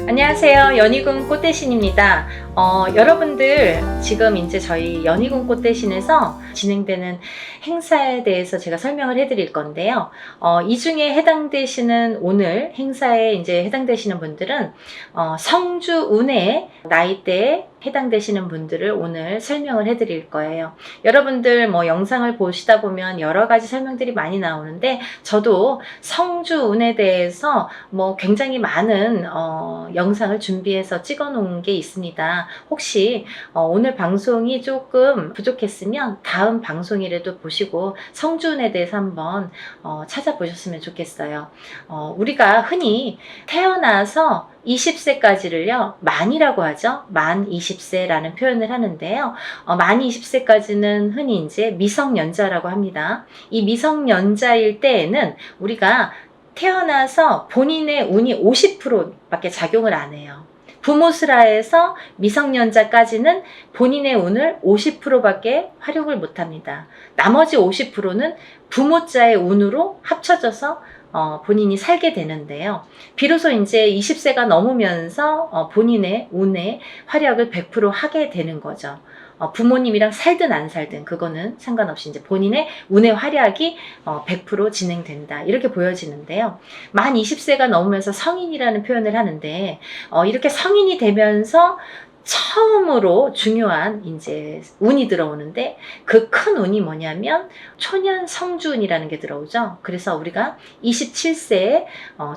안녕하세요. 연희군 꽃대신입니다. 여러분들 지금 이제 저희 연희군 꽃대신에서 진행되는 행사에 대해서 제가 설명을 해드릴 건데요. 이 중에 해당되시는 오늘 행사에 이제 해당되시는 분들은 성주 운해 나이대에 해당되시는 분들을 오늘 설명을 해드릴 거예요. 여러분들 뭐 영상을 보시다 보면 여러 가지 설명들이 많이 나오는데 저도 성주 운에 대해서 뭐 굉장히 많은 영상을 준비해서 찍어 놓은 게 있습니다. 혹시 오늘 방송이 조금 부족했으면 다음 방송이라도 보시고 성주운에 대해서 한번 찾아보셨으면 좋겠어요. 우리가 흔히 태어나서 20세까지를요, 만이라고 하죠. 만 20세라는 표현을 하는데요. 만 20세까지는 흔히 이제 미성년자라고 합니다. 이 미성년자일 때에는 우리가 태어나서 본인의 운이 50%밖에 작용을 안 해요. 부모스라에서 미성년자까지는 본인의 운을 50%밖에 활용을 못 합니다. 나머지 50%는 부모자의 운으로 합쳐져서 본인이 살게 되는데요. 비로소 이제 20세가 넘으면서 본인의 운의 활약을 100% 하게 되는 거죠. 부모님이랑 살든 안 살든 그거는 상관없이 이제 본인의 운의 활약이 100% 진행된다. 이렇게 보여지는데요. 만 20세가 넘으면서 성인이라는 표현을 하는데 이렇게 성인이 되면서 처음으로 중요한 이제 운이 들어오는데 그 큰 운이 뭐냐면 초년 성주운이라는 게 들어오죠. 그래서 우리가 27세에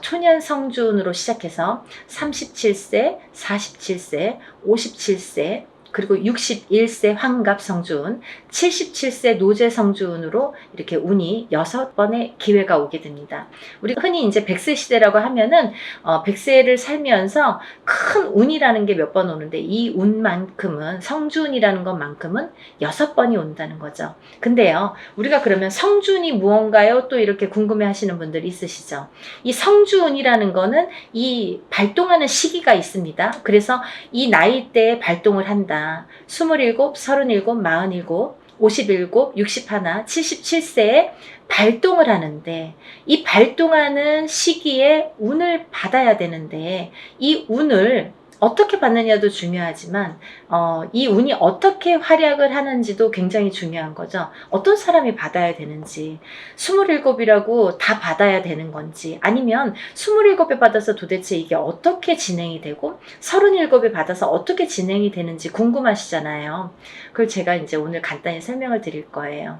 초년 성주운으로 시작해서 37세, 47세, 57세 그리고 61세 환갑 성주운, 77세 노제 성주운으로 이렇게 운이 6번의 기회가 오게 됩니다. 우리가 흔히 이제 100세 시대라고 하면은 100세를 살면서 큰 운이라는 게 몇 번 오는데 이 운만큼은 성주운이라는 것만큼은 6번이 온다는 거죠. 근데요, 우리가 그러면 성주운이 무언가요? 또 이렇게 궁금해 하시는 분들 있으시죠? 이 성주운이라는 거는 이 발동하는 시기가 있습니다. 그래서 이 나이대에 발동을 한다. 27, 37, 47, 57, 61, 77세에 발동을 하는데 이 발동하는 시기에 운을 받아야 되는데 이 운을 어떻게 받느냐도 중요하지만 이 운이 어떻게 활약을 하는지도 굉장히 중요한 거죠. 어떤 사람이 받아야 되는지 27이라고 다 받아야 되는 건지 아니면 27에 받아서 도대체 이게 어떻게 진행이 되고 37에 받아서 어떻게 진행이 되는지 궁금하시잖아요. 그걸 제가 이제 오늘 간단히 설명을 드릴 거예요.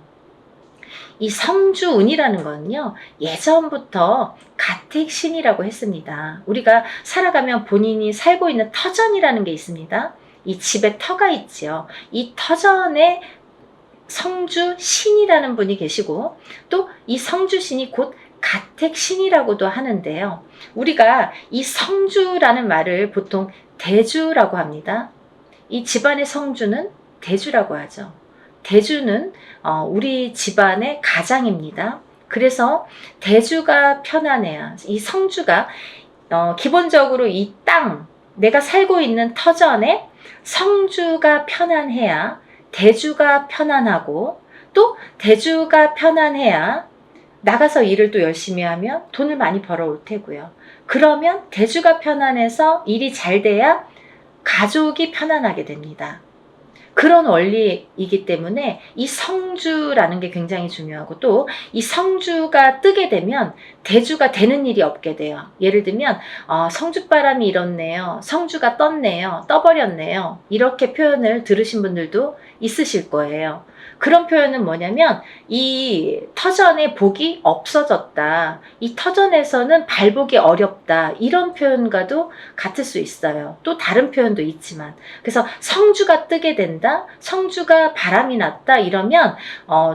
이 성주운이라는 거는요, 예전부터 가택신이라고 했습니다. 우리가 살아가면 본인이 살고 있는 터전이라는 게 있습니다. 이 집에 터가 있지요. 이 터전에 성주신이라는 분이 계시고 또 이 성주신이 곧 가택신이라고도 하는데요. 우리가 이 성주라는 말을 보통 대주라고 합니다. 이 집안의 성주는 대주라고 하죠. 대주는 우리 집안의 가장입니다. 그래서 대주가 편안해야 이 성주가 기본적으로 이 땅, 내가 살고 있는 터전에 성주가 편안해야 대주가 편안하고 또 대주가 편안해야 나가서 일을 또 열심히 하면 돈을 많이 벌어올 테고요. 그러면 대주가 편안해서 일이 잘 돼야 가족이 편안하게 됩니다. 그런 원리이기 때문에 이 성주라는 게 굉장히 중요하고 또 이 성주가 뜨게 되면 대주가 되는 일이 없게 돼요. 예를 들면 성주바람이 일었네요. 성주가 떴네요. 떠버렸네요. 이렇게 표현을 들으신 분들도 있으실 거예요. 그런 표현은 뭐냐면 이 터전에 복이 없어졌다. 이 터전에서는 발복이 어렵다. 이런 표현과도 같을 수 있어요. 또 다른 표현도 있지만 그래서 성주가 뜨게 된다. 성주가 바람이 났다. 이러면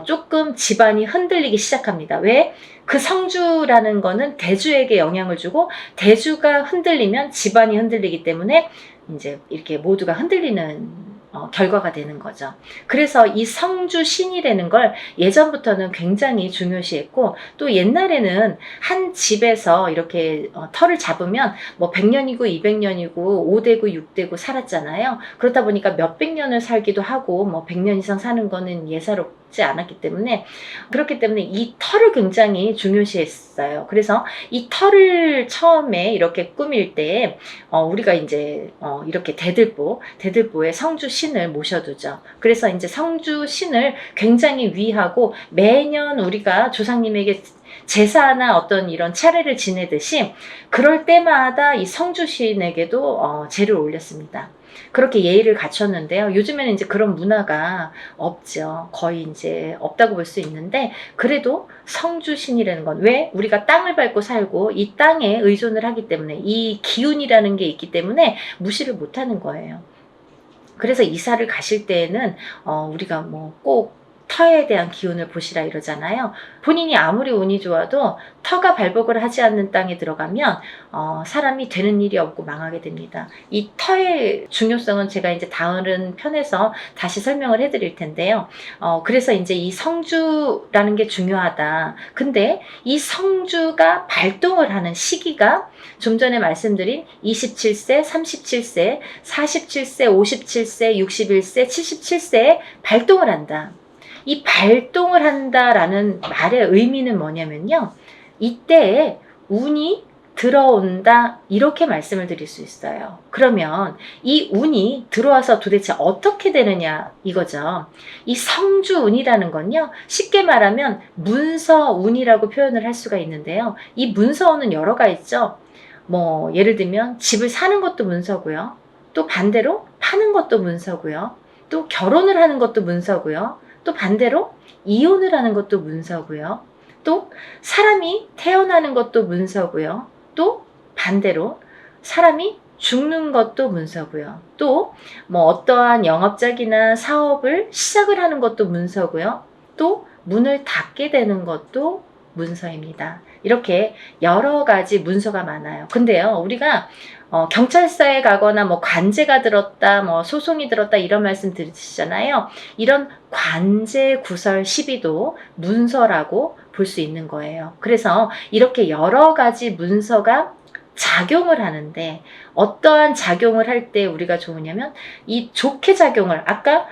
조금 집안이 흔들리기 시작합니다. 왜? 그 성주라는 거는 대주에게 영향을 주고 대주가 흔들리면 집안이 흔들리기 때문에 이제 이렇게 모두가 흔들리는 결과가 되는 거죠. 그래서 이 성주신이라는 걸 예전부터는 굉장히 중요시했고 또 옛날에는 한 집에서 이렇게 터를 잡으면 뭐 100년이고 200년이고 5대고 6대고 살았잖아요. 그렇다 보니까 몇백 년을 살기도 하고 뭐 100년 이상 사는 거는 예사롭지 해보지 않았기 때문에, 그렇기 때문에 이 털을 굉장히 중요시했어요. 그래서 이 털을 처음에 이렇게 꾸밀 때 우리가 이제 이렇게 대들보에 성주 신을 모셔두죠. 그래서 이제 성주 신을 굉장히 위하고 매년 우리가 조상님에게 제사나 어떤 이런 차례를 지내듯이 그럴 때마다 이 성주신에게도 제를 올렸습니다. 그렇게 예의를 갖췄는데요. 요즘에는 이제 그런 문화가 없죠. 거의 이제 없다고 볼 수 있는데, 그래도 성주신이라는 건, 왜? 우리가 땅을 밟고 살고 이 땅에 의존을 하기 때문에, 이 기운이라는 게 있기 때문에 무시를 못 하는 거예요. 그래서 이사를 가실 때에는 우리가 뭐 꼭 터에 대한 기운을 보시라 이러잖아요. 본인이 아무리 운이 좋아도 터가 발복을 하지 않는 땅에 들어가면 사람이 되는 일이 없고 망하게 됩니다. 이 터의 중요성은 제가 이제 다른 편에서 다시 설명을 해드릴 텐데요. 그래서 이제 이 성주라는 게 중요하다. 근데 이 성주가 발동을 하는 시기가 좀 전에 말씀드린 27세, 37세, 47세, 57세, 61세, 77세에 발동을 한다. 이 발동을 한다라는 말의 의미는 뭐냐면요. 이때에 운이 들어온다, 이렇게 말씀을 드릴 수 있어요. 그러면 이 운이 들어와서 도대체 어떻게 되느냐 이거죠. 이 성주운이라는 건요, 쉽게 말하면 문서운이라고 표현을 할 수가 있는데요. 이 문서운은 여러가 있죠. 뭐 예를 들면 집을 사는 것도 문서고요. 또 반대로 파는 것도 문서고요. 또 결혼을 하는 것도 문서고요. 또 반대로 이혼을 하는 것도 문서고요. 또 사람이 태어나는 것도 문서고요. 또 반대로 사람이 죽는 것도 문서고요. 또 뭐 어떠한 영업작이나 사업을 시작을 하는 것도 문서고요. 또 문을 닫게 되는 것도 문서입니다. 이렇게 여러 가지 문서가 많아요. 근데요, 우리가 경찰서에 가거나 뭐 관제가 들었다, 뭐 소송이 들었다 이런 말씀 들으시잖아요. 이런 관제 구설 시비도 문서라고 볼 수 있는 거예요. 그래서 이렇게 여러 가지 문서가 작용을 하는데, 어떠한 작용을 할 때 우리가 좋으냐면, 이 좋게 작용을, 아까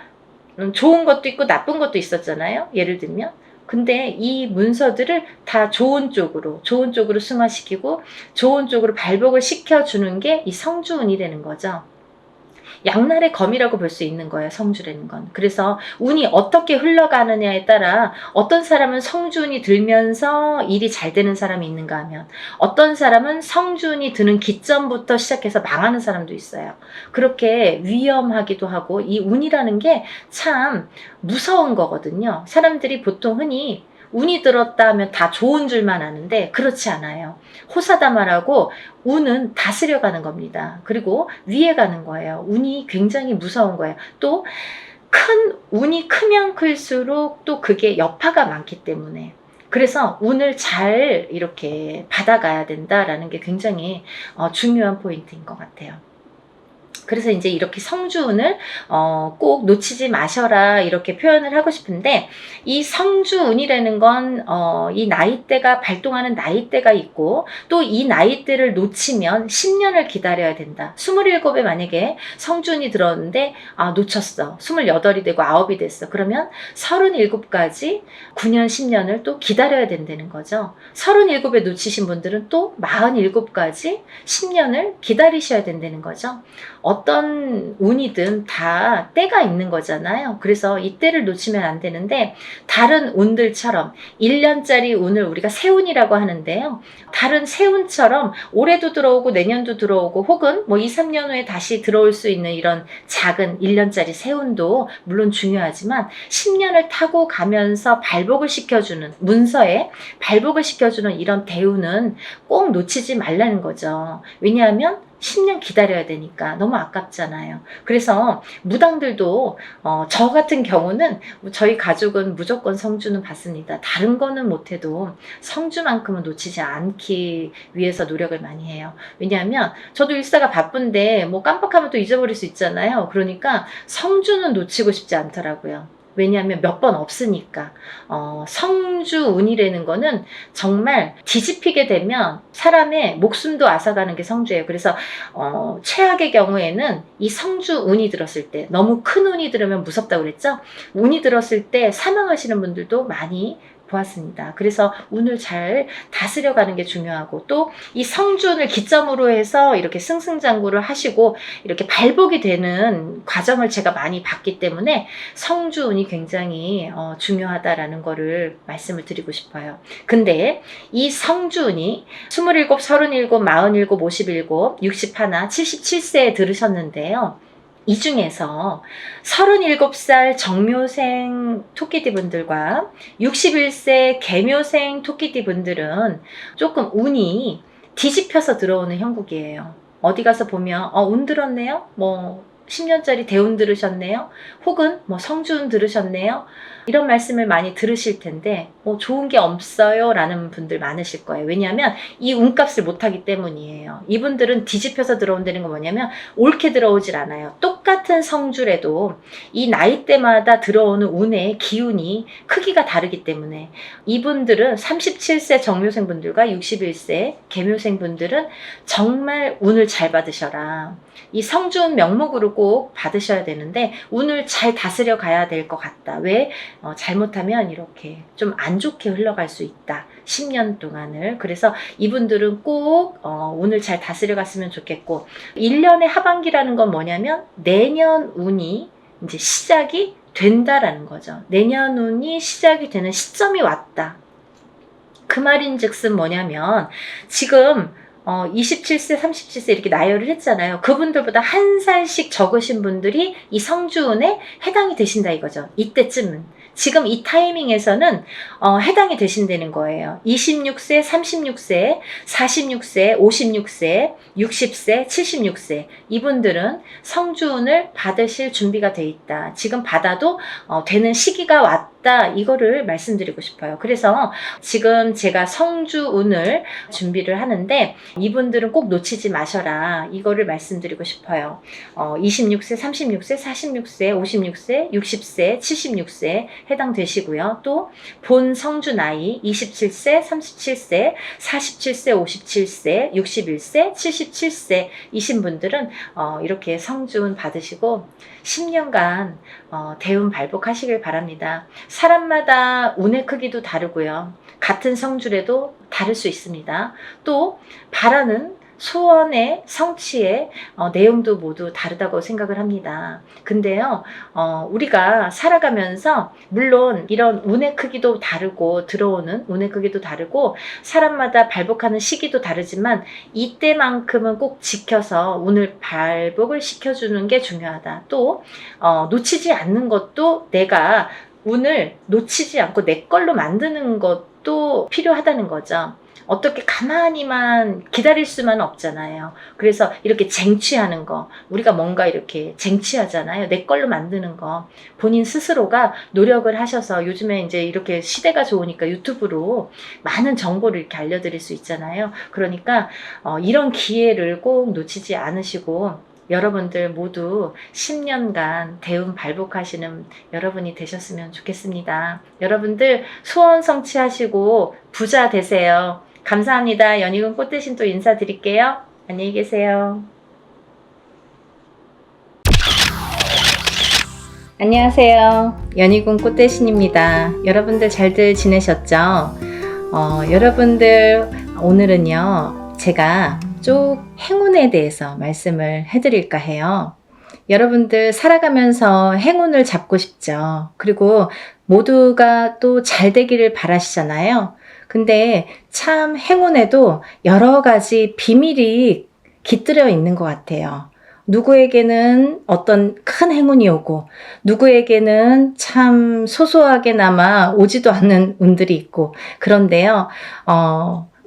좋은 것도 있고 나쁜 것도 있었잖아요. 예를 들면, 근데 이 문서들을 다 좋은 쪽으로 승화시키고 좋은 쪽으로 발복을 시켜주는 게 이 성주운이라는 거죠. 양날의 검이라고 볼 수 있는 거예요, 성주라는 건. 그래서 운이 어떻게 흘러가느냐에 따라 어떤 사람은 성주운이 들면서 일이 잘 되는 사람이 있는가 하면, 어떤 사람은 성주운이 드는 기점부터 시작해서 망하는 사람도 있어요. 그렇게 위험하기도 하고, 이 운이라는 게 참 무서운 거거든요. 사람들이 보통 흔히 운이 들었다 하면 다 좋은 줄만 아는데 그렇지 않아요. 호사다마라고 운은 다스려가는 겁니다. 그리고 위에 가는 거예요. 운이 굉장히 무서운 거예요. 또 운이 크면 클수록 또 그게 여파가 많기 때문에, 그래서 운을 잘 이렇게 받아가야 된다라는 게 굉장히 중요한 포인트인 것 같아요. 그래서 이제 이렇게 성주운을 꼭 놓치지 마셔라 이렇게 표현을 하고 싶은데, 이 성주운이라는 건 이 나이대가 발동하는 나이대가 있고, 또 이 나이대를 놓치면 10년을 기다려야 된다. 27에 만약에 성주운이 들었는데 놓쳤어. 28이 되고 9이 됐어. 그러면 37까지 9년 10년을 또 기다려야 된다는 거죠. 37에 놓치신 분들은 또 47까지 10년을 기다리셔야 된다는 거죠. 어떤 운이든 다 때가 있는 거잖아요. 그래서 이 때를 놓치면 안 되는데, 다른 운들처럼 1년짜리 운을 우리가 세운이라고 하는데요. 다른 세운처럼 올해도 들어오고 내년도 들어오고 혹은 뭐 2, 3년 후에 다시 들어올 수 있는 이런 작은 1년짜리 세운도 물론 중요하지만, 10년을 타고 가면서 발복을 시켜주는, 문서에 발복을 시켜주는 이런 대운은 꼭 놓치지 말라는 거죠. 왜냐하면 10년 기다려야 되니까 너무 아깝잖아요. 그래서 무당들도 저 같은 경우는, 저희 가족은 무조건 성주는 받습니다. 다른 거는 못해도 성주만큼은 놓치지 않기 위해서 노력을 많이 해요. 왜냐하면 저도 일사가 바쁜데 뭐 깜빡하면 또 잊어버릴 수 있잖아요. 그러니까 성주는 놓치고 싶지 않더라고요. 왜냐하면 몇 번 없으니까. 성주운이라는 거는 정말 뒤집히게 되면 사람의 목숨도 앗아가는 게 성주예요. 그래서 최악의 경우에는 이 성주운이 들었을 때, 너무 큰 운이 들으면 무섭다고 그랬죠? 운이 들었을 때 사망하시는 분들도 많이 보았습니다. 그래서 운을 잘 다스려가는 게 중요하고, 또 이 성주운을 기점으로 해서 이렇게 승승장구를 하시고 이렇게 발복이 되는 과정을 제가 많이 봤기 때문에 성주운이 굉장히 중요하다라는 거를 말씀을 드리고 싶어요. 근데 이 성주운이 27, 37, 47, 57, 61, 77세에 들으셨는데요. 이 중에서 37살 정묘생 토끼띠 분들과 61세 개묘생 토끼띠 분들은 조금 운이 뒤집혀서 들어오는 형국이에요. 어디 가서 보면 운 들었네요? 뭐 10년짜리 대운 들으셨네요? 혹은 뭐 성주운 들으셨네요? 이런 말씀을 많이 들으실 텐데 좋은 게 없어요 라는 분들 많으실 거예요. 왜냐하면 이 운값을 못하기 때문이에요. 이분들은 뒤집혀서 들어온다는 건 뭐냐면 옳게 들어오질 않아요. 똑같은 성주래도 이 나이대마다 들어오는 운의 기운이 크기가 다르기 때문에 이분들은 37세 정묘생 분들과 61세 개묘생 분들은 정말 운을 잘 받으셔라. 이 성주운 명목으로 꼭 받으셔야 되는데 운을 잘 다스려 가야 될 것 같다. 왜? 잘못하면 이렇게 좀 안 좋게 흘러갈 수 있다. 10년 동안을. 그래서 이분들은 꼭 운을 잘 다스려 갔으면 좋겠고, 1년의 하반기라는 건 뭐냐면 내년 운이 이제 시작이 된다라는 거죠. 내년 운이 시작이 되는 시점이 왔다. 그 말인즉슨 뭐냐면 지금 27세, 37세 이렇게 나열을 했잖아요. 그분들보다 한 살씩 적으신 분들이 이 성주운에 해당이 되신다 이거죠. 이때쯤은. 지금 이 타이밍에서는 해당이 되신다는 거예요. 26세, 36세, 46세, 56세, 60세, 76세 이분들은 성주운을 받으실 준비가 돼 있다. 지금 받아도 되는 시기가 왔다. 이거를 말씀드리고 싶어요. 그래서 지금 제가 성주운을 준비를 하는데 이분들은 꼭 놓치지 마셔라. 이거를 말씀드리고 싶어요. 26세, 36세, 46세, 56세, 60세, 76세 해당되시고요. 또 본 성주 나이 27세, 37세, 47세, 57세, 61세, 77세 이신 분들은 이렇게 성주운 받으시고 10년간 대운 발복하시길 바랍니다. 사람마다 운의 크기도 다르고요. 같은 성주래도 다를 수 있습니다. 또 바라는 소원의 성취의 내용도 모두 다르다고 생각을 합니다. 근데요, 우리가 살아가면서 물론 이런 운의 크기도 다르고 들어오는 운의 크기도 다르고 사람마다 발복하는 시기도 다르지만 이때만큼은 꼭 지켜서 운을 발복을 시켜주는 게 중요하다. 또 놓치지 않는 것도 내가 운을 놓치지 않고 내 걸로 만드는 것도 필요하다는 거죠. 어떻게 가만히만 기다릴 수만 없잖아요. 그래서 이렇게 쟁취하는 거, 우리가 뭔가 이렇게 쟁취하잖아요. 내 걸로 만드는 거. 본인 스스로가 노력을 하셔서 요즘에 이제 이렇게 시대가 좋으니까 유튜브로 많은 정보를 이렇게 알려드릴 수 있잖아요. 그러니까 이런 기회를 꼭 놓치지 않으시고 여러분들 모두 10년간 대운 발복하시는 여러분이 되셨으면 좋겠습니다. 여러분들 소원 성취하시고 부자 되세요. 감사합니다. 연희군 꽃대신 또 인사드릴게요. 안녕히 계세요. 안녕하세요. 연희군 꽃대신입니다. 여러분들 잘들 지내셨죠? 여러분들 오늘은요 제가 쭉 행운에 대해서 말씀을 해드릴까 해요. 여러분들 살아가면서 행운을 잡고 싶죠. 그리고 모두가 또 잘 되기를 바라시잖아요. 근데 참 행운에도 여러 가지 비밀이 깃들여 있는 것 같아요. 누구에게는 어떤 큰 행운이 오고 누구에게는 참 소소하게나마 오지도 않는 운들이 있고 그런데요.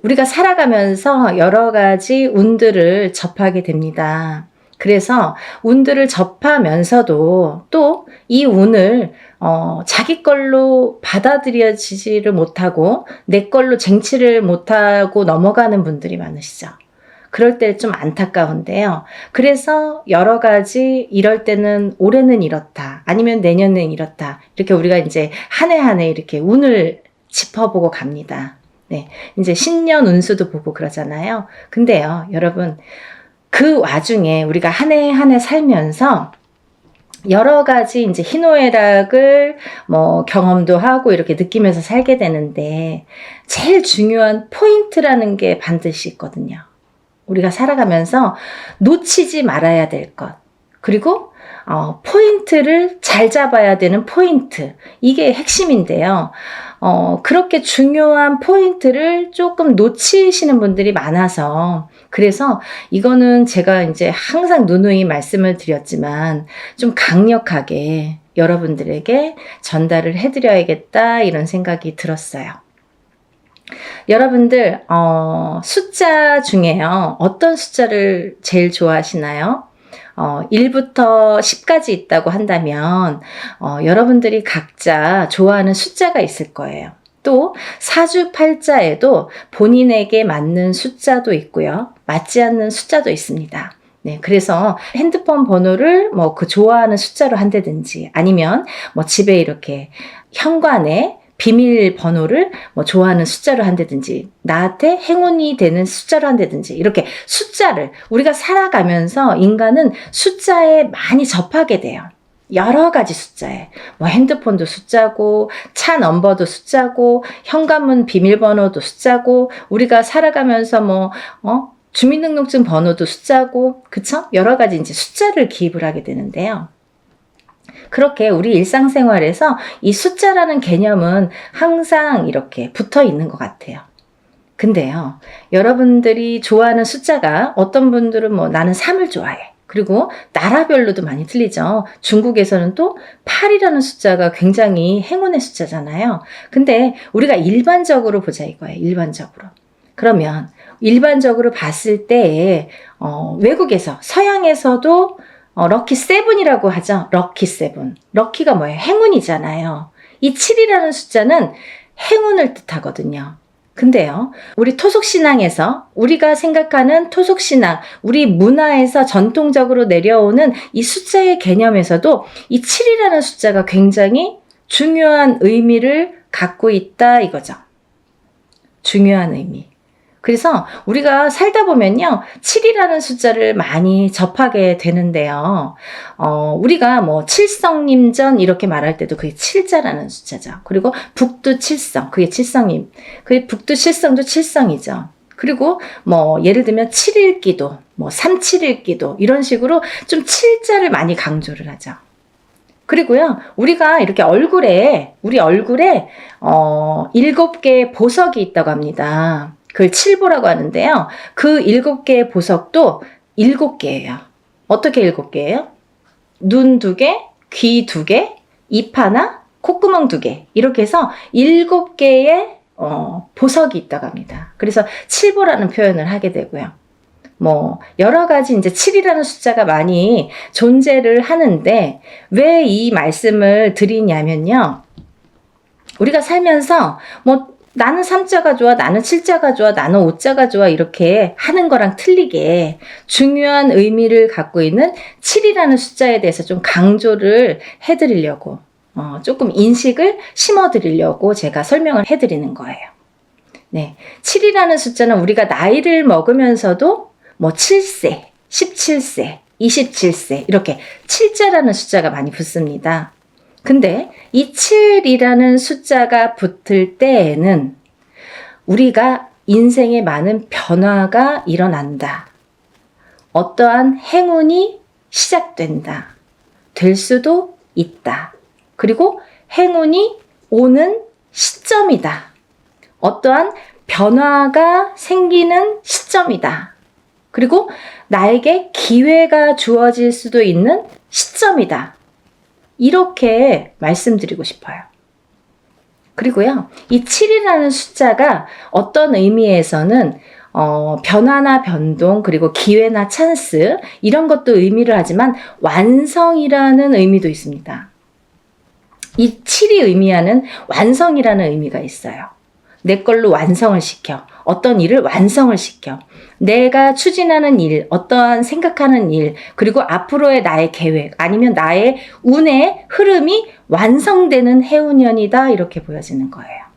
우리가 살아가면서 여러 가지 운들을 접하게 됩니다. 그래서 운들을 접하면서도 또 이 운을 자기 걸로 받아들여지지를 못하고 내 걸로 쟁취를 못하고 넘어가는 분들이 많으시죠. 그럴 때 좀 안타까운데요. 그래서 여러 가지 이럴 때는 올해는 이렇다. 아니면 내년엔 이렇다. 이렇게 우리가 이제 한 해 한 해 이렇게 운을 짚어보고 갑니다. 네. 이제 신년 운수도 보고 그러잖아요. 근데요, 여러분, 그 와중에 우리가 한 해 한 해 살면서 여러 가지 이제 희노애락을 뭐 경험도 하고 이렇게 느끼면서 살게 되는데 제일 중요한 포인트라는 게 반드시 있거든요. 우리가 살아가면서 놓치지 말아야 될 것. 그리고 포인트를 잘 잡아야 되는 포인트. 이게 핵심인데요. 그렇게 중요한 포인트를 조금 놓치시는 분들이 많아서 그래서 이거는 제가 이제 항상 누누이 말씀을 드렸지만 좀 강력하게 여러분들에게 전달을 해드려야겠다 이런 생각이 들었어요. 여러분들 숫자 중에요. 어떤 숫자를 제일 좋아하시나요? 1부터 10까지 있다고 한다면 여러분들이 각자 좋아하는 숫자가 있을 거예요. 또 사주팔자에도 본인에게 맞는 숫자도 있고요. 맞지 않는 숫자도 있습니다. 네, 그래서 핸드폰 번호를 뭐 그 좋아하는 숫자로 한다든지 아니면 뭐 집에 이렇게 현관에 비밀번호를 뭐 좋아하는 숫자로 한다든지 나한테 행운이 되는 숫자로 한다든지 이렇게 숫자를 우리가 살아가면서 인간은 숫자에 많이 접하게 돼요. 여러 가지 숫자에 뭐 핸드폰도 숫자고 차 넘버도 숫자고 현관문 비밀번호도 숫자고 우리가 살아가면서 뭐 주민등록증 번호도 숫자고 그쵸? 여러 가지 이제 숫자를 기입을 하게 되는데요. 그렇게 우리 일상생활에서 이 숫자라는 개념은 항상 이렇게 붙어 있는 것 같아요. 근데요, 여러분들이 좋아하는 숫자가 어떤 분들은 뭐 나는 3을 좋아해. 그리고 나라별로도 많이 틀리죠. 중국에서는 또 8이라는 숫자가 굉장히 행운의 숫자잖아요. 근데 우리가 일반적으로 보자 이거예요. 일반적으로. 그러면 일반적으로 봤을 때 외국에서 서양에서도 럭키 세븐이라고 하죠. 럭키 세븐. 럭키가 뭐예요? 행운이잖아요. 이 7이라는 숫자는 행운을 뜻하거든요. 근데요, 우리 토속신앙에서 우리가 생각하는 토속신앙, 우리 문화에서 전통적으로 내려오는 이 숫자의 개념에서도 이 7이라는 숫자가 굉장히 중요한 의미를 갖고 있다 이거죠. 중요한 의미. 그래서 우리가 살다 보면요, 7이라는 숫자를 많이 접하게 되는데요. 우리가 뭐 칠성님전 이렇게 말할 때도 그게 7자라는 숫자죠. 그리고 북두칠성, 그게 칠성님. 그게 북두칠성도 칠성이죠. 그리고 뭐 예를 들면 7일기도, 뭐 37일기도 이런 식으로 좀 7자를 많이 강조를 하죠. 그리고요, 우리가 이렇게 우리 얼굴에 7개의 보석이 있다고 합니다. 그걸 칠보라고 하는데요. 그 7개의 보석도 7개예요. 어떻게 7개예요? 눈 2개, 귀 2개, 입 하나, 콧구멍 2개. 이렇게 해서 7개의 보석이 있다고 합니다. 그래서 칠보라는 표현을 하게 되고요. 뭐 여러 가지 이제 7이라는 숫자가 많이 존재를 하는데 왜 이 말씀을 드리냐면요. 우리가 살면서 뭐 나는 3자가 좋아, 나는 7자가 좋아, 나는 5자가 좋아 이렇게 하는 거랑 틀리게 중요한 의미를 갖고 있는 7이라는 숫자에 대해서 좀 강조를 해드리려고 조금 인식을 심어드리려고 제가 설명을 해드리는 거예요. 네, 7이라는 숫자는 우리가 나이를 먹으면서도 뭐 7세, 17세, 27세 이렇게 7자라는 숫자가 많이 붙습니다. 근데 이 7이라는 숫자가 붙을 때에는 우리가 인생에 많은 변화가 일어난다. 어떠한 행운이 시작된다. 될 수도 있다. 그리고 행운이 오는 시점이다. 어떠한 변화가 생기는 시점이다. 그리고 나에게 기회가 주어질 수도 있는 시점이다. 이렇게 말씀드리고 싶어요. 그리고요, 이 7이라는 숫자가 어떤 의미에서는 변화나 변동, 그리고 기회나 찬스 이런 것도 의미를 하지만 완성이라는 의미도 있습니다. 이 7이 의미하는 완성이라는 의미가 있어요. 내 걸로 완성을 시켜. 어떤 일을 완성을 시켜. 내가 추진하는 일, 어떠한 생각하는 일, 그리고 앞으로의 나의 계획, 아니면 나의 운의 흐름이 완성되는 해운년이다 이렇게 보여지는 거예요.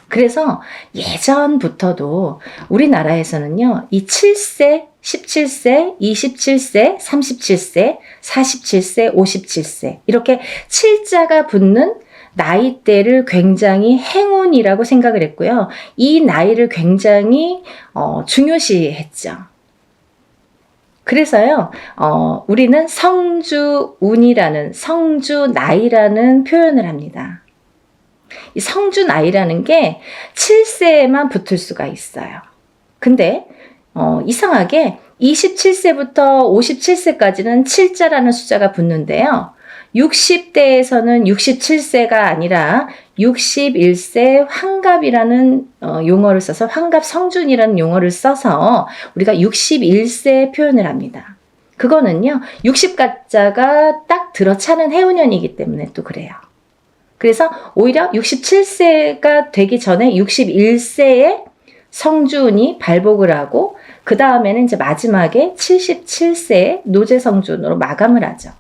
그래서 예전부터도 우리나라에서는요, 이 7세, 17세, 27세, 37세, 47세, 57세 이렇게 7자가 붙는 나이대를 굉장히 행운이라고 생각을 했고요. 이 나이를 굉장히 중요시했죠. 그래서요, 우리는 성주운이라는, 성주나이라는 표현을 합니다. 이 성주나이라는 게 7세에만 붙을 수가 있어요. 근데 이상하게 27세부터 57세까지는 7자라는 숫자가 붙는데요. 60대에서는 67세가 아니라 61세 환갑이라는 용어를 써서 환갑 성준이라는 용어를 써서 우리가 61세 표현을 합니다. 그거는요, 60가자가 딱 들어차는 해운년이기 때문에 또 그래요. 그래서 오히려 67세가 되기 전에 61세에 성준이 발복을 하고 그 다음에는 이제 마지막에 77세에 노제성준으로 마감을 하죠.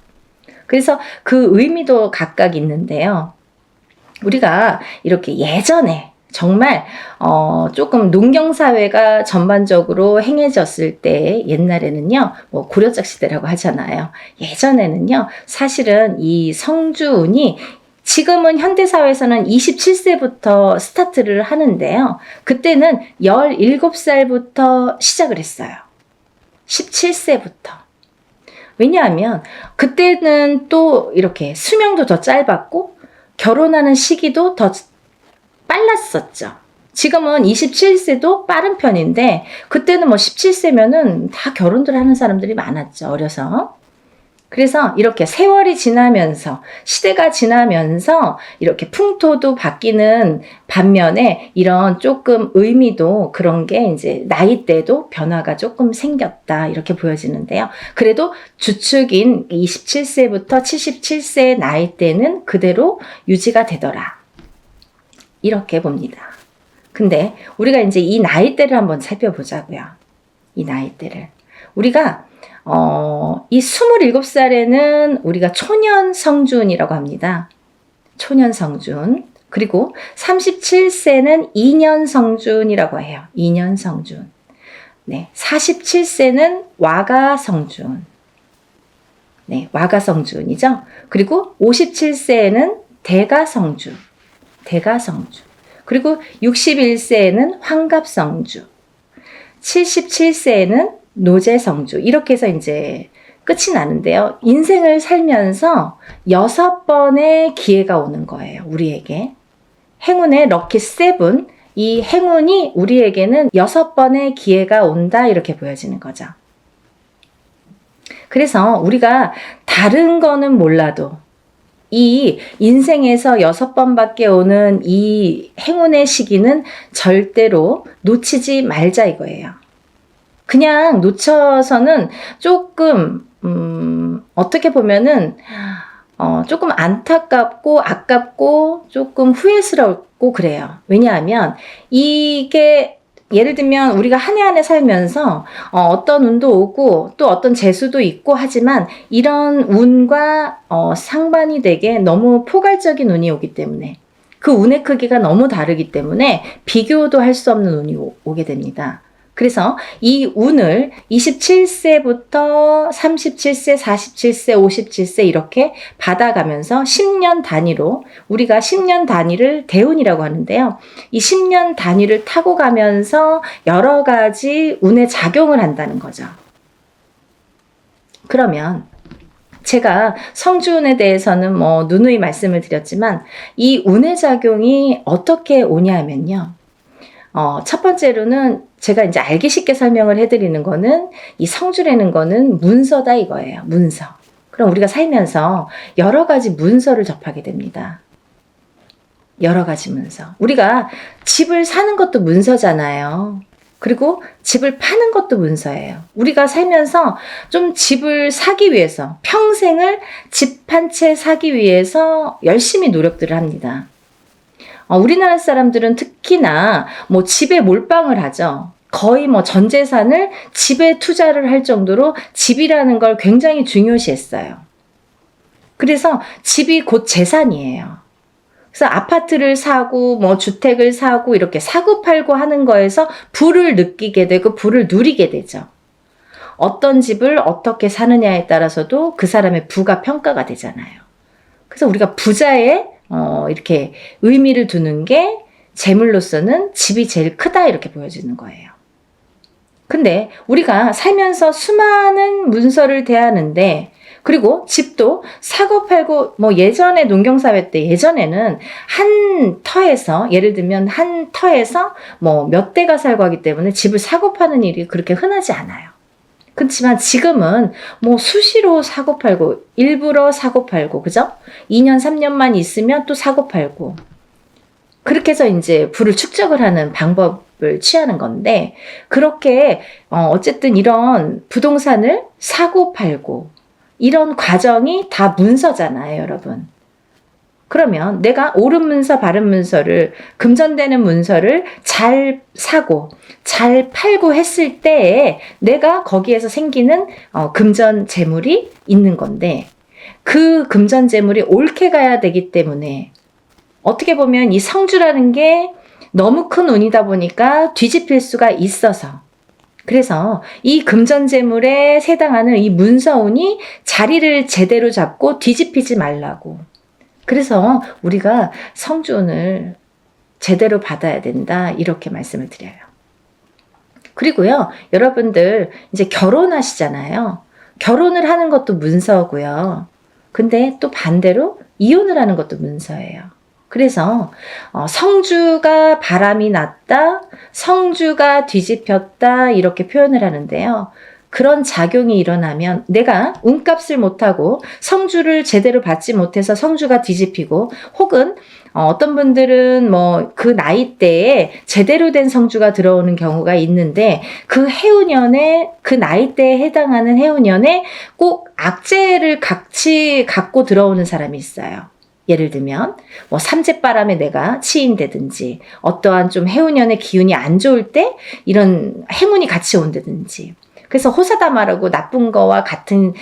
그래서 그 의미도 각각 있는데요. 우리가 이렇게 예전에 정말 조금 농경사회가 전반적으로 행해졌을 때 옛날에는요, 뭐 고려적 시대라고 하잖아요. 예전에는요, 사실은 이 성주운이 지금은 현대사회에서는 27세부터 스타트를 하는데요. 그때는 17살부터 시작을 했어요. 17세부터. 왜냐하면 그때는 또 이렇게 수명도 더 짧았고 결혼하는 시기도 더 빨랐었죠. 지금은 27세도 빠른 편인데 그때는 뭐 17세면은 다 결혼들 하는 사람들이 많았죠. 어려서. 그래서 이렇게 세월이 지나면서 시대가 지나면서 이렇게 풍토도 바뀌는 반면에 이런 조금 의미도 그런 게 이제 나이대도 변화가 조금 생겼다 이렇게 보여지는데요. 그래도 주축인 27세부터 77세 나이대는 그대로 유지가 되더라. 이렇게 봅니다. 근데 우리가 이제 이 나이대를 한번 살펴보자고요. 이 나이대를. 우리가 이 27살에는 우리가 초년 성준이라고 합니다. 초년 성준. 그리고 37세는 2년 성준이라고 해요. 2년 성준. 네, 47세는 와가 성준. 네, 와가 성준이죠. 그리고 57세에는 대가 성준. 대가 성준. 그리고 61세에는 환갑 성준. 77세에는 노제성주 이렇게 해서 이제 끝이 나는데요. 인생을 살면서 6번의 기회가 오는 거예요. 우리에게. 행운의 럭키 세븐, 이 행운이 우리에게는 6번의 기회가 온다 이렇게 보여지는 거죠. 그래서 우리가 다른 거는 몰라도 이 인생에서 6번밖에 오는 이 행운의 시기는 절대로 놓치지 말자 이거예요. 그냥 놓쳐서는 조금 어떻게 보면은 조금 안타깝고 아깝고 조금 후회스럽고 그래요. 왜냐하면 이게 예를 들면 우리가 한 해 한 해 살면서 어떤 운도 오고 또 어떤 재수도 있고 하지만 이런 운과 상반이 되게 너무 포괄적인 운이 오기 때문에 그 운의 크기가 너무 다르기 때문에 비교도 할 수 없는 운이 오게 됩니다. 그래서 이 운을 27세부터 37세, 47세, 57세 이렇게 받아가면서 10년 단위로 우리가 10년 단위를 대운이라고 하는데요. 이 10년 단위를 타고 가면서 여러 가지 운에 작용을 한다는 거죠. 그러면 제가 성주운에 대해서는 뭐 누누이 말씀을 드렸지만 이 운의 작용이 어떻게 오냐면요. 첫 번째로는 제가 이제 알기 쉽게 설명을 해드리는 거는 이 성주라는 거는 문서다 이거예요. 문서. 그럼 우리가 살면서 여러 가지 문서를 접하게 됩니다. 여러 가지 문서. 우리가 집을 사는 것도 문서잖아요. 그리고 집을 파는 것도 문서예요. 우리가 살면서 좀 집을 사기 위해서 평생을 집 한 채 사기 위해서 열심히 노력들을 합니다. 우리나라 사람들은 특히나 뭐 집에 몰빵을 하죠. 거의 뭐 전 재산을 집에 투자를 할 정도로 집이라는 걸 굉장히 중요시했어요. 그래서 집이 곧 재산이에요. 그래서 아파트를 사고 뭐 주택을 사고 이렇게 사고 팔고 하는 거에서 부를 느끼게 되고 부를 누리게 되죠. 어떤 집을 어떻게 사느냐에 따라서도 그 사람의 부가 평가가 되잖아요. 그래서 우리가 부자의 이렇게 의미를 두는 게 재물로서는 집이 제일 크다 이렇게 보여지는 거예요. 근데 우리가 살면서 수많은 문서를 대하는데 그리고 집도 사고 팔고 뭐 예전에 농경사회 때 예전에는 한 터에서 예를 들면 한 터에서 뭐 몇 대가 살고 하기 때문에 집을 사고 파는 일이 그렇게 흔하지 않아요. 그렇지만 지금은 뭐 수시로 사고 팔고 일부러 사고 팔고 그죠? 2년 3년만 있으면 또 사고 팔고 그렇게 해서 이제 부를 축적을 하는 방법을 취하는 건데 그렇게 어쨌든 이런 부동산을 사고 팔고 이런 과정이 다 문서잖아요, 여러분. 그러면 내가 옳은 문서, 바른 문서를 금전되는 문서를 잘 사고 잘 팔고 했을 때에 내가 거기에서 생기는 금전 재물이 있는 건데 그 금전 재물이 옳게 가야 되기 때문에 어떻게 보면 이 성주라는 게 너무 큰 운이다 보니까 뒤집힐 수가 있어서 그래서 이 금전재물에 해당하는 이 문서운이 자리를 제대로 잡고 뒤집히지 말라고. 그래서 우리가 성주운을 제대로 받아야 된다 이렇게 말씀을 드려요. 그리고요, 여러분들 이제 결혼하시잖아요. 결혼을 하는 것도 문서고요. 근데 또 반대로 이혼을 하는 것도 문서예요. 그래서 성주가 바람이 났다, 성주가 뒤집혔다 이렇게 표현을 하는데요. 그런 작용이 일어나면 내가 운값을 못하고 성주를 제대로 받지 못해서 성주가 뒤집히고 혹은 어떤 분들은 뭐 그 나이대에 제대로 된 성주가 들어오는 경우가 있는데 그 해운년에 그 나이대에 해당하는 해운년에 꼭 악재를 같이 갖고 들어오는 사람이 있어요. 예를 들면 뭐 삼재바람에 내가 치인다든지 어떠한 좀 해운년의 기운이 안 좋을 때 이런 행운이 같이 온다든지 그래서 호사다마라고 나쁜 거와 같은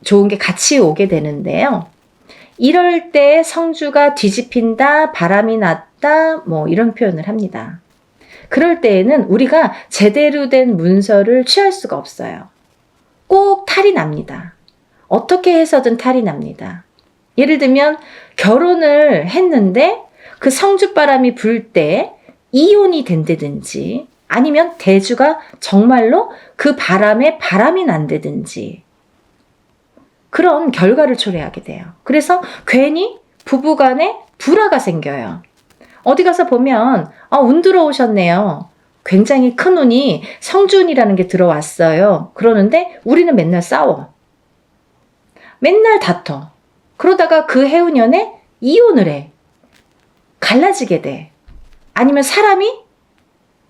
좋은 게 같이 오게 되는데요. 이럴 때 성주가 뒤집힌다, 바람이 났다 뭐 이런 표현을 합니다. 그럴 때에는 우리가 제대로 된 문서를 취할 수가 없어요. 꼭 탈이 납니다. 어떻게 해서든 탈이 납니다. 예를 들면 결혼을 했는데 그 성주바람이 불 때 이혼이 된다든지 아니면 대주가 정말로 그 바람에 바람이 난다든지 그런 결과를 초래하게 돼요. 그래서 괜히 부부간에 불화가 생겨요. 어디 가서 보면 운 들어오셨네요. 굉장히 큰 운이 성주운이라는 게 들어왔어요. 그러는데 우리는 맨날 싸워. 맨날 다퉈. 그러다가 그 해운년에 이혼을 해. 갈라지게 돼. 아니면 사람이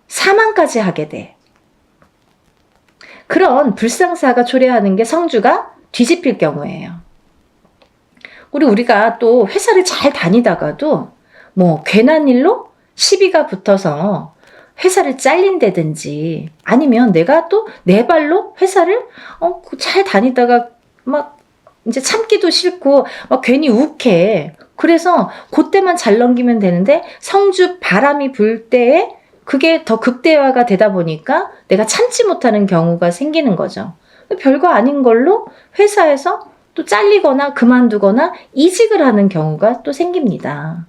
사망까지 하게 돼. 그런 불상사가 초래하는 게 성주가 뒤집힐 경우예요. 우리가 또 회사를 잘 다니다가도 뭐 괜한 일로 시비가 붙어서 회사를 잘린다든지 아니면 내가 또 내 발로 회사를 잘 다니다가 막 이제 참기도 싫고 괜히 욱해. 그래서 그때만 잘 넘기면 되는데 성주 바람이 불 때에 그게 더 극대화가 되다 보니까 내가 참지 못하는 경우가 생기는 거죠. 별거 아닌 걸로 회사에서 또 잘리거나 그만두거나 이직을 하는 경우가 또 생깁니다.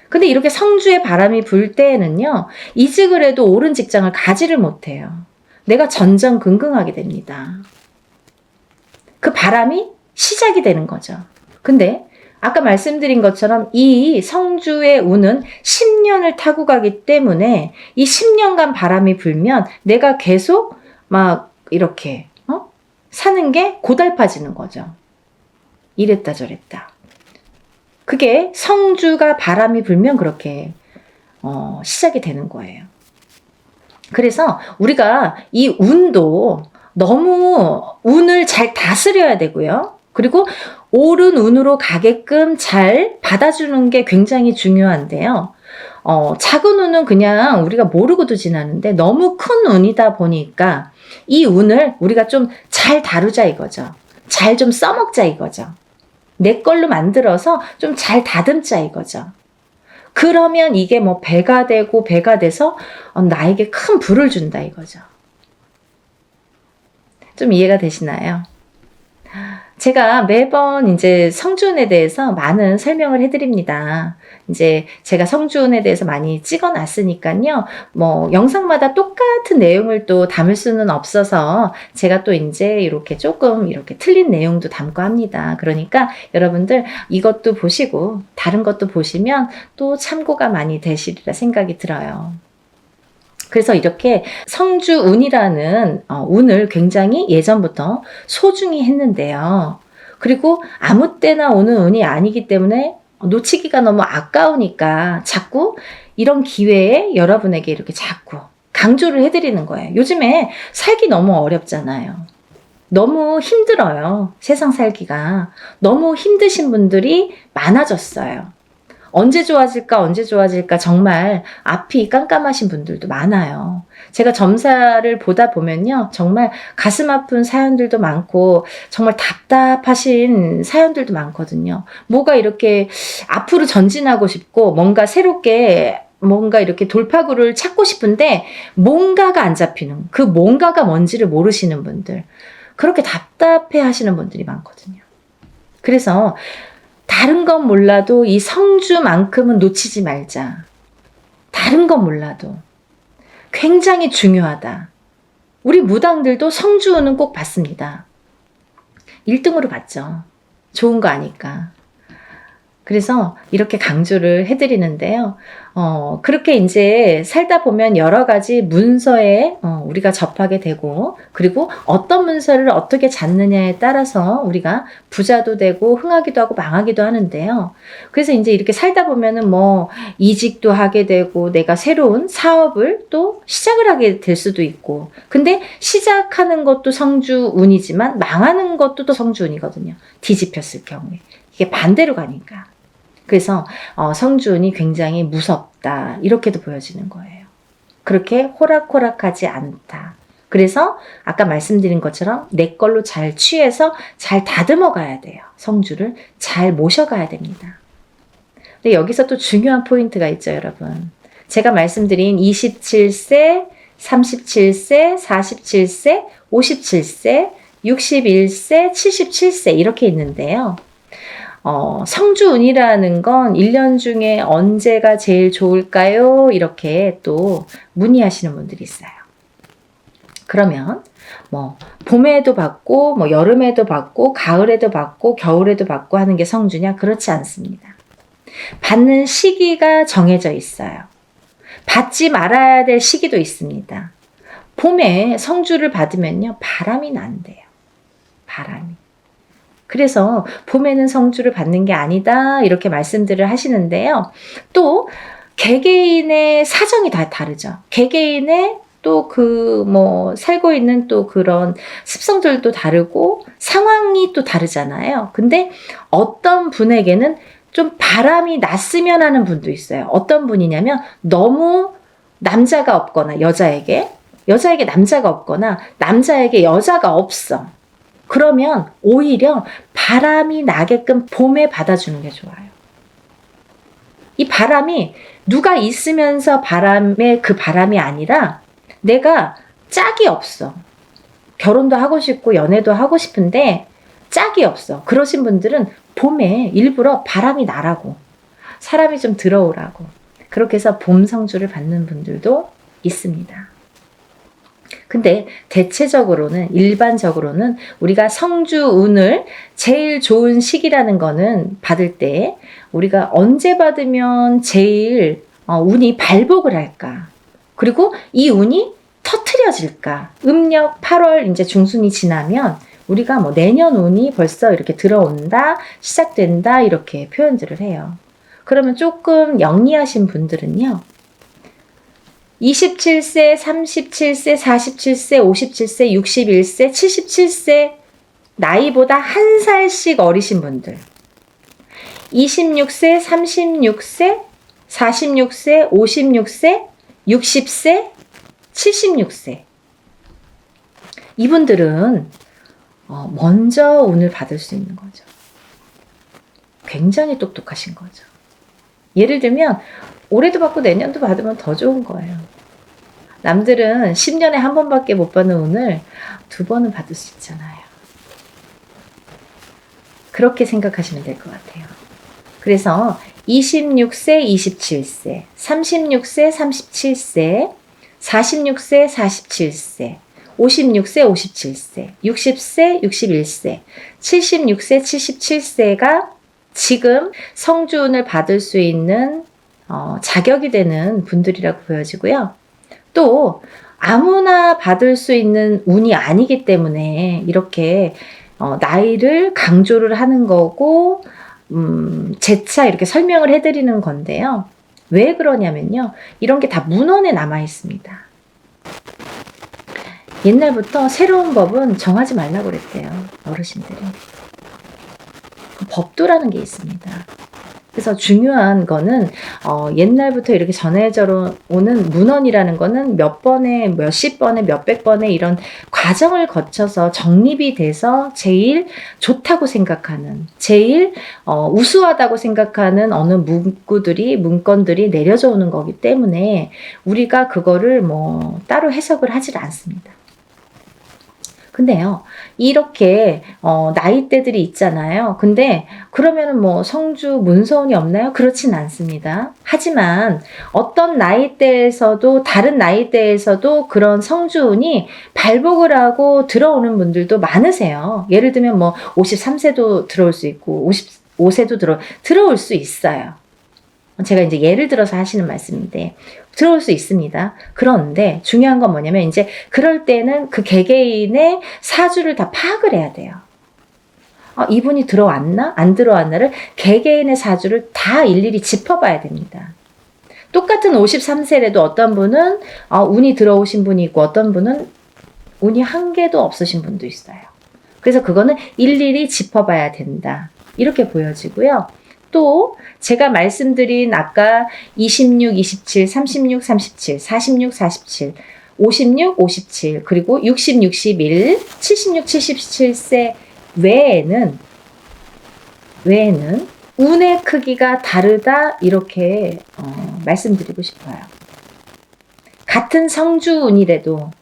근데 이렇게 성주의 바람이 불 때에는요, 이직을 해도 옳은 직장을 가지를 못해요. 내가 전전긍긍하게 됩니다. 그 바람이 시작이 되는 거죠. 근데 아까 말씀드린 것처럼 이 성주의 운은 10년을 타고 가기 때문에 이 10년간 바람이 불면 내가 계속 막 이렇게 사는 게 고달파지는 거죠. 이랬다 저랬다. 그게 성주가 바람이 불면 그렇게 시작이 되는 거예요. 그래서 우리가 이 운도 너무 운을 잘 다스려야 되고요. 그리고 옳은 운으로 가게끔 잘 받아주는 게 굉장히 중요한데요. 작은 운은 그냥 우리가 모르고도 지나는데 너무 큰 운이다 보니까 이 운을 우리가 좀 잘 다루자 이거죠. 잘 좀 써먹자 이거죠. 내 걸로 만들어서 좀 잘 다듬자 이거죠. 그러면 이게 뭐 배가 되고 배가 돼서 나에게 큰 부를 준다 이거죠. 좀 이해가 되시나요? 제가 매번 이제 성주운에 대해서 많은 설명을 해드립니다. 이제 제가 성주운에 대해서 많이 찍어놨으니까요. 뭐 영상마다 똑같은 내용을 또 담을 수는 없어서 제가 또 이제 이렇게 조금 이렇게 틀린 내용도 담고 합니다. 그러니까 여러분들 이것도 보시고 다른 것도 보시면 또 참고가 많이 되시리라 생각이 들어요. 그래서 이렇게 성주운이라는 운을 굉장히 예전부터 소중히 했는데요. 그리고 아무 때나 오는 운이 아니기 때문에 놓치기가 너무 아까우니까 자꾸 이런 기회에 여러분에게 이렇게 자꾸 강조를 해드리는 거예요. 요즘에 살기 너무 어렵잖아요. 너무 힘들어요. 세상 살기가. 너무 힘드신 분들이 많아졌어요. 언제 좋아질까 언제 좋아질까 정말 앞이 깜깜하신 분들도 많아요. 제가 점사를 보다 보면요. 정말 가슴 아픈 사연들도 많고 정말 답답하신 사연들도 많거든요. 뭐가 이렇게 앞으로 전진하고 싶고 뭔가 새롭게 뭔가 이렇게 돌파구를 찾고 싶은데 뭔가가 안 잡히는 그 뭔가가 뭔지를 모르시는 분들 그렇게 답답해 하시는 분들이 많거든요. 그래서 다른 건 몰라도 이 성주만큼은 놓치지 말자. 다른 건 몰라도 굉장히 중요하다. 우리 무당들도 성주운은 꼭 받습니다. 1등으로 받죠. 좋은 거 아니까. 그래서 이렇게 강조를 해드리는데요. 그렇게 이제 살다 보면 여러 가지 문서에 우리가 접하게 되고, 그리고 어떤 문서를 어떻게 잡느냐에 따라서 우리가 부자도 되고, 흥하기도 하고, 망하기도 하는데요. 그래서 이제 이렇게 살다 보면은 뭐, 이직도 하게 되고, 내가 새로운 사업을 또 시작을 하게 될 수도 있고, 근데 시작하는 것도 성주운이지만, 망하는 것도 또 성주운이거든요. 뒤집혔을 경우에. 이게 반대로 가니까. 그래서 성주운이 굉장히 무섭다 이렇게도 보여지는 거예요. 그렇게 호락호락하지 않다. 그래서 아까 말씀드린 것처럼 내 걸로 잘 취해서 잘 다듬어 가야 돼요. 성주를 잘 모셔가야 됩니다. 근데 여기서 또 중요한 포인트가 있죠, 여러분. 제가 말씀드린 27세, 37세, 47세, 57세, 61세, 77세 이렇게 있는데요. 성주운이라는 건 1년 중에 언제가 제일 좋을까요? 이렇게 또 문의하시는 분들이 있어요. 그러면 뭐 봄에도 받고 뭐 여름에도 받고 가을에도 받고 겨울에도 받고 하는 게 성주냐? 그렇지 않습니다. 받는 시기가 정해져 있어요. 받지 말아야 될 시기도 있습니다. 봄에 성주를 받으면요. 바람이 난대요. 바람이. 그래서 봄에는 성주를 받는 게 아니다 이렇게 말씀들을 하시는데요. 또 개개인의 사정이 다 다르죠. 개개인의 또 그 뭐 살고 있는 또 그런 습성들도 다르고 상황이 또 다르잖아요. 근데 어떤 분에게는 좀 바람이 났으면 하는 분도 있어요. 어떤 분이냐면 너무 남자가 없거나 여자에게 남자가 없거나 남자에게 여자가 없어. 그러면 오히려 바람이 나게끔 봄에 받아주는 게 좋아요. 이 바람이 누가 있으면서 바람의 그 바람이 아니라 내가 짝이 없어. 결혼도 하고 싶고 연애도 하고 싶은데 짝이 없어. 그러신 분들은 봄에 일부러 바람이 나라고 사람이 좀 들어오라고 그렇게 해서 봄 성주를 받는 분들도 있습니다. 근데 대체적으로는 일반적으로는 우리가 성주운을 제일 좋은 시기라는 거는 받을 때 우리가 언제 받으면 제일 운이 발복을 할까? 그리고 이 운이 터트려질까? 음력 8월 이제 중순이 지나면 우리가 뭐 내년 운이 벌써 이렇게 들어온다, 시작된다 이렇게 표현들을 해요. 그러면 조금 영리하신 분들은요. 27세, 37세, 47세, 57세, 61세, 77세 나이보다 한 살씩 어리신 분들 26세, 36세, 46세, 56세, 60세, 76세. 이분들은 먼저 운을 받을 수 있는 거죠. 굉장히 똑똑하신 거죠. 예를 들면 올해도 받고 내년도 받으면 더 좋은 거예요. 남들은 10년에 한 번밖에 못 받는 운을 2번은 받을 수 있잖아요. 그렇게 생각하시면 될 것 같아요. 그래서 26세, 27세, 36세, 37세, 46세, 47세, 56세, 57세, 60세, 61세, 76세, 77세가 지금 성주운을 받을 수 있는 자격이 되는 분들이라고 보여지고요. 또 아무나 받을 수 있는 운이 아니기 때문에 이렇게 나이를 강조를 하는 거고 재차 이렇게 설명을 해드리는 건데요. 왜 그러냐면요. 이런 게 다 문헌에 남아 있습니다. 옛날부터 새로운 법은 정하지 말라고 그랬대요. 어르신들이. 법도라는 게 있습니다. 그래서 중요한 거는 옛날부터 이렇게 전해져 오는 문헌이라는 거는 몇 번에 몇십 번에 몇백 번에 이런 과정을 거쳐서 정립이 돼서 제일 좋다고 생각하는, 제일 우수하다고 생각하는 어느 문건들이 내려져 오는 거기 때문에 우리가 그거를 뭐 따로 해석을 하질 않습니다. 근데요, 이렇게 나이대들이 있잖아요. 근데 그러면은 뭐 성주 문서운이 없나요? 그렇진 않습니다. 하지만 어떤 나이대에서도 다른 나이대에서도 그런 성주운이 발복을 하고 들어오는 분들도 많으세요. 예를 들면 뭐 53세도 들어올 수 있고 55세도 들어올 수 있어요. 제가 이제 예를 들어서 하시는 말씀인데 들어올 수 있습니다. 그런데 중요한 건 뭐냐면 이제 그럴 때는 그 개개인의 사주를 다 파악을 해야 돼요. 이분이 들어왔나? 안 들어왔나를 개개인의 사주를 다 일일이 짚어봐야 됩니다. 똑같은 53세라도 어떤 분은 운이 들어오신 분이 있고 어떤 분은 운이 한 개도 없으신 분도 있어요. 그래서 그거는 일일이 짚어봐야 된다. 이렇게 보여지고요. 또 제가 말씀드린 아까 26, 27, 36, 37, 46, 47, 56, 57 그리고 60, 61, 76, 77세 외에는 운의 크기가 다르다 이렇게 말씀드리고 싶어요. 같은 성주운이라도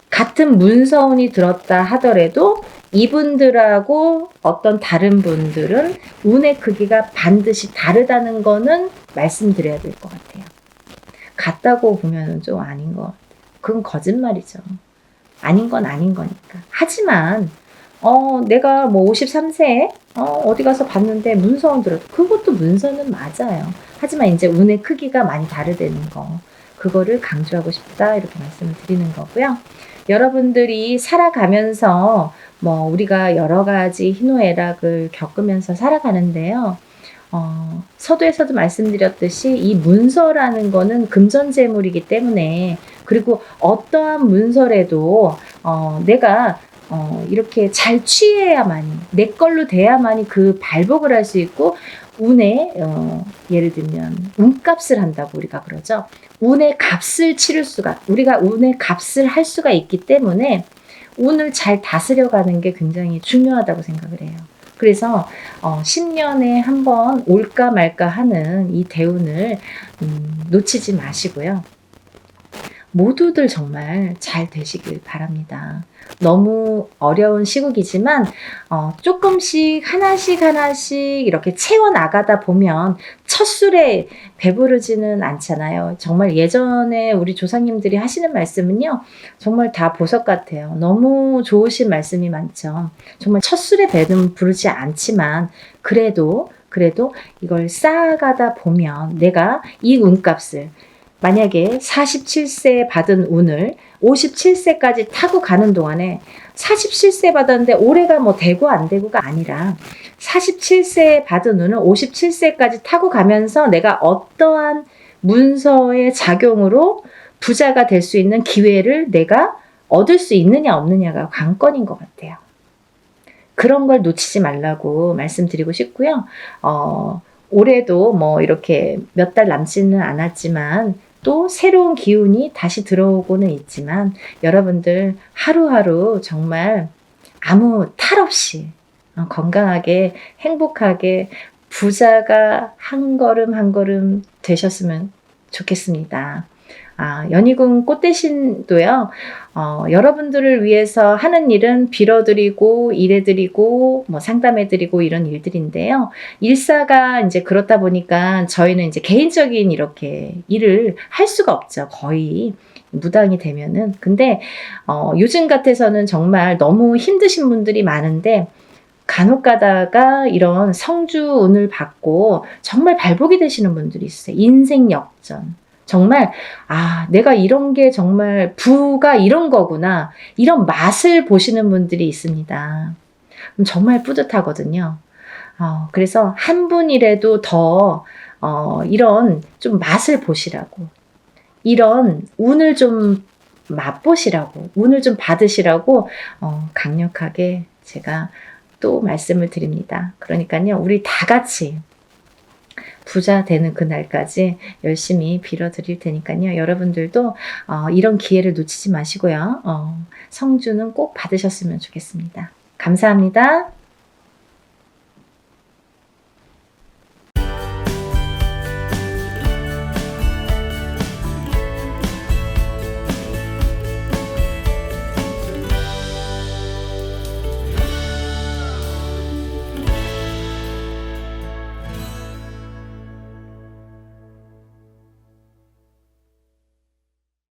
같은 문서운이 들었다 하더라도 이분들하고 어떤 다른 분들은 운의 크기가 반드시 다르다는 거는 말씀드려야 될 것 같아요. 같다고 보면 좀 아닌 것 같아요. 그건 거짓말이죠. 아닌 건 아닌 거니까. 하지만 내가 뭐 53세에 어디 가서 봤는데 문서운 들었다. 그것도 문서는 맞아요. 하지만 이제 운의 크기가 많이 다르다는 거. 그거를 강조하고 싶다 이렇게 말씀을 드리는 거고요. 여러분들이 살아가면서 뭐 우리가 여러 가지 희노애락을 겪으면서 살아가는데요. 서두에서도 말씀드렸듯이 이 문서라는 거는 금전재물이기 때문에 그리고 어떠한 문서라도 내가 이렇게 잘 취해야만이 내 걸로 돼야만이 그 발복을 할 수 있고 운에 예를 들면 운값을 한다고 우리가 그러죠. 운의 값을 치를 수가 우리가 운의 값을 할 수가 있기 때문에 운을 잘 다스려가는 게 굉장히 중요하다고 생각을 해요. 그래서 10년에 한 번 올까 말까 하는 이 대운을 놓치지 마시고요. 모두들 정말 잘 되시길 바랍니다. 너무 어려운 시국이지만 조금씩 하나씩 이렇게 채워나가다 보면 첫 술에 배부르지는 않잖아요. 정말 예전에 우리 조상님들이 하시는 말씀은요. 정말 다 보석 같아요. 너무 좋으신 말씀이 많죠. 정말 첫 술에 배는 부르지 않지만 그래도 이걸 쌓아가다 보면 내가 이 운값을 만약에 47세에 받은 운을 57세까지 타고 가는 동안에 47세 받았는데 올해가 뭐 되고 안 되고가 아니라 47세에 받은 운을 57세까지 타고 가면서 내가 어떠한 문서의 작용으로 부자가 될 수 있는 기회를 내가 얻을 수 있느냐 없느냐가 관건인 것 같아요. 그런 걸 놓치지 말라고 말씀드리고 싶고요. 올해도 뭐 이렇게 몇 달 남지는 않았지만 또 새로운 기운이 다시 들어오고는 있지만 여러분들 하루하루 정말 아무 탈 없이 건강하게 행복하게 부자가 한 걸음 한 걸음 되셨으면 좋겠습니다. 연희궁 꽃대신도요, 여러분들을 위해서 하는 일은 빌어드리고, 일해드리고, 뭐 상담해드리고 이런 일들인데요. 일사가 이제 그렇다 보니까 저희는 이제 개인적인 이렇게 일을 할 수가 없죠. 거의. 무당이 되면은. 근데, 요즘 같아서는 정말 너무 힘드신 분들이 많은데, 간혹 가다가 이런 성주운을 받고 정말 발복이 되시는 분들이 있어요. 인생 역전. 정말, 내가 이런 게 정말 부가 이런 거구나. 이런 맛을 보시는 분들이 있습니다. 그럼 정말 뿌듯하거든요. 그래서 한 분이라도 더, 이런 좀 맛을 보시라고. 이런 운을 좀 맛보시라고. 운을 좀 받으시라고, 강력하게 제가 또 말씀을 드립니다. 그러니까요, 우리 다 같이 부자 되는 그날까지 열심히 빌어드릴 테니까요. 여러분들도 이런 기회를 놓치지 마시고요. 성주는 꼭 받으셨으면 좋겠습니다. 감사합니다.